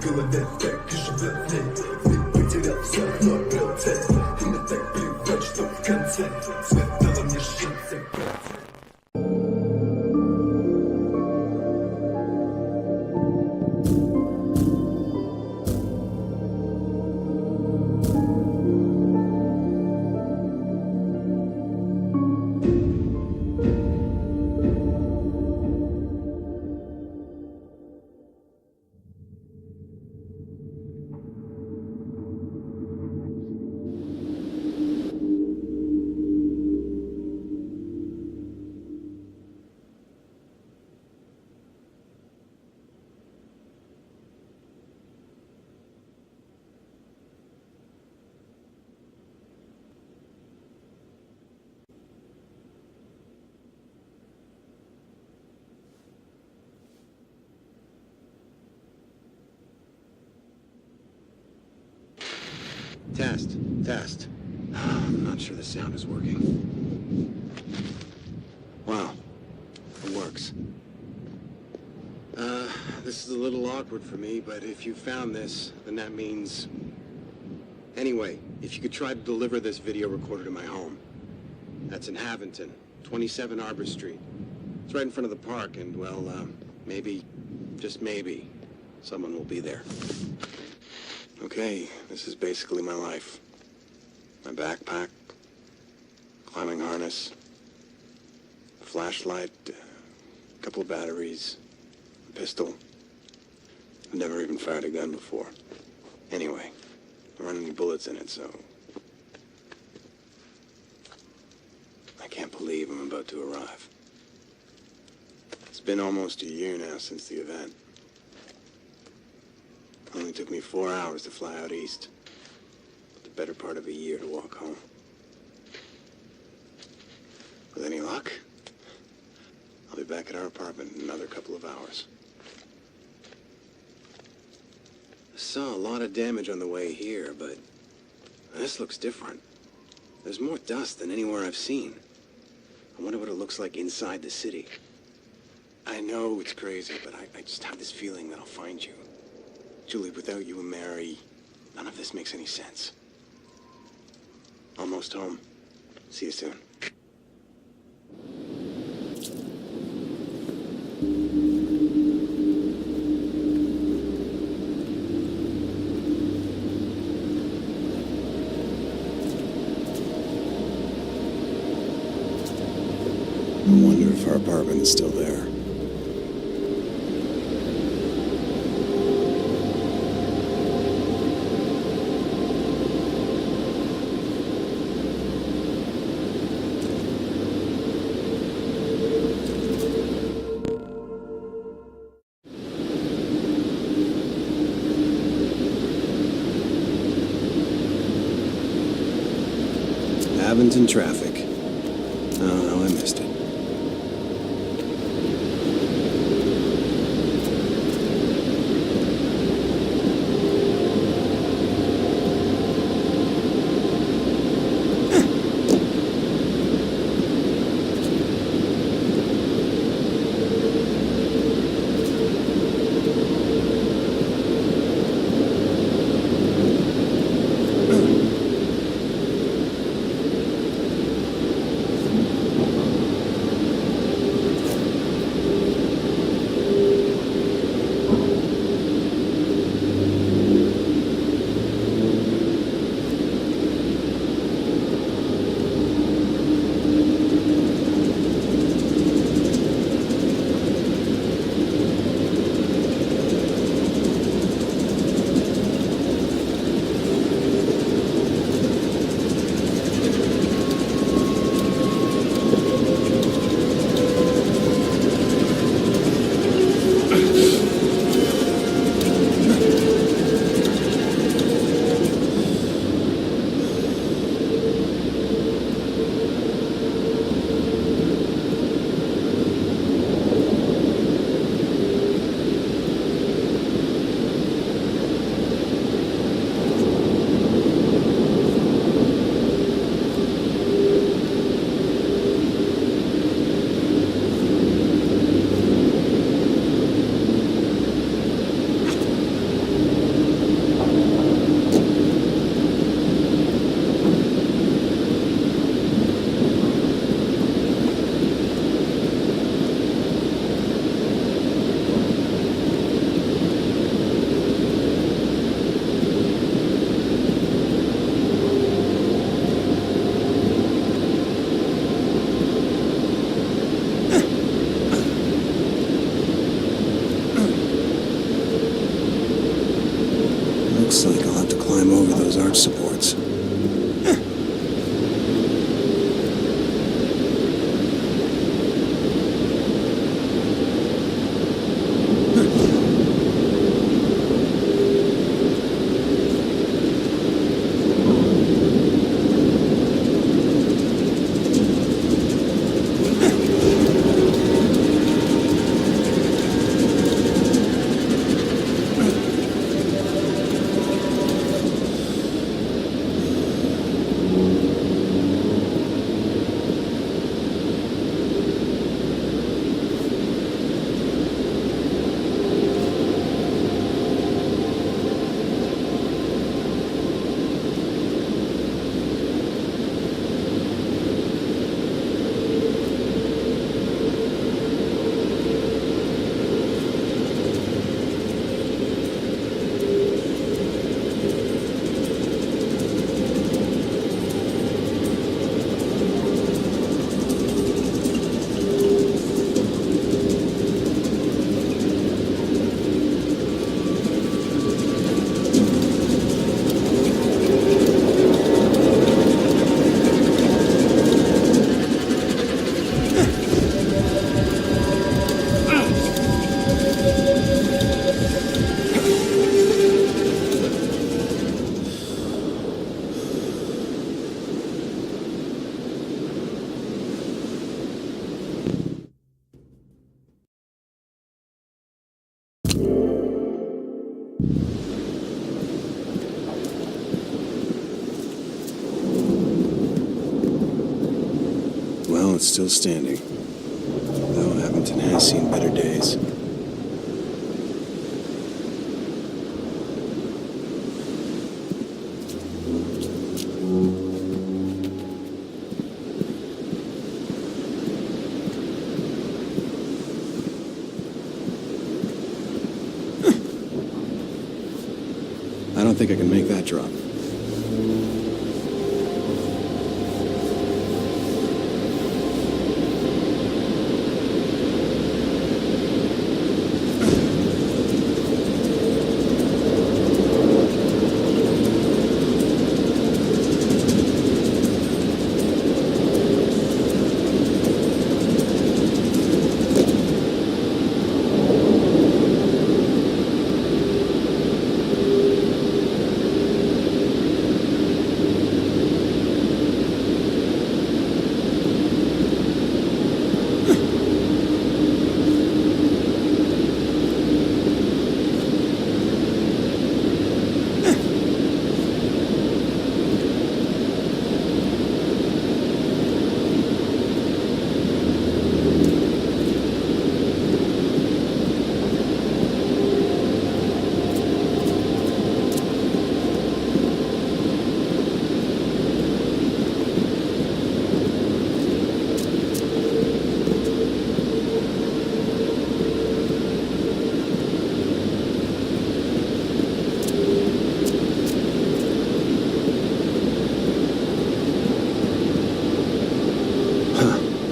голове так и живет в ней. Ты потерял все, но обрел цель. И не так плевать, что в конце цвет дала мне шанс играть. Test. I'm not sure the sound is working. Wow, it works. This is a little awkward for me, but if you found this, then that means... Anyway, if you could try to deliver this video recorder to my home. That's in Haventon, 27 Arbor Street. It's right in front of the park, and, well, maybe, just maybe, someone will be there. Okay, this is basically my life. My backpack, climbing harness, a flashlight, a couple of batteries, a pistol. I've never even fired a gun before. Anyway, there aren't any bullets in it, so... I can't believe I'm about to arrive. It's been almost a year now since the event. It only took me 4 hours to fly out east. But the better part of a year to walk home. With any luck, I'll be back at our apartment in another couple of hours. I saw a lot of damage on the way here, but this looks different. There's more dust than anywhere I've seen. I wonder what it looks like inside the city. I know it's crazy, but I just have this feeling that I'll find you. Julie, without you and Mary, none of this makes any sense. Almost home. See you soon. I wonder if our apartment is still there. Haventon traffic. Oh, I missed it. climb over those arch supports. Well, it's still standing. Though Abington has seen better days. I don't think I can make that drop.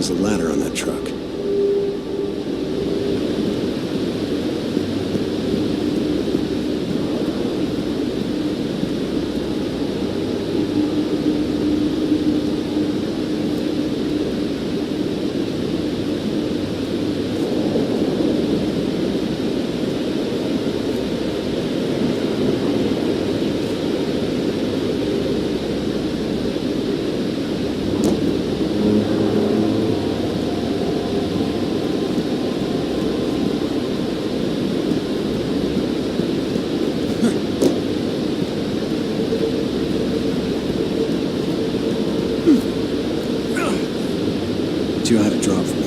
There's a ladder on that truck. You had to drop from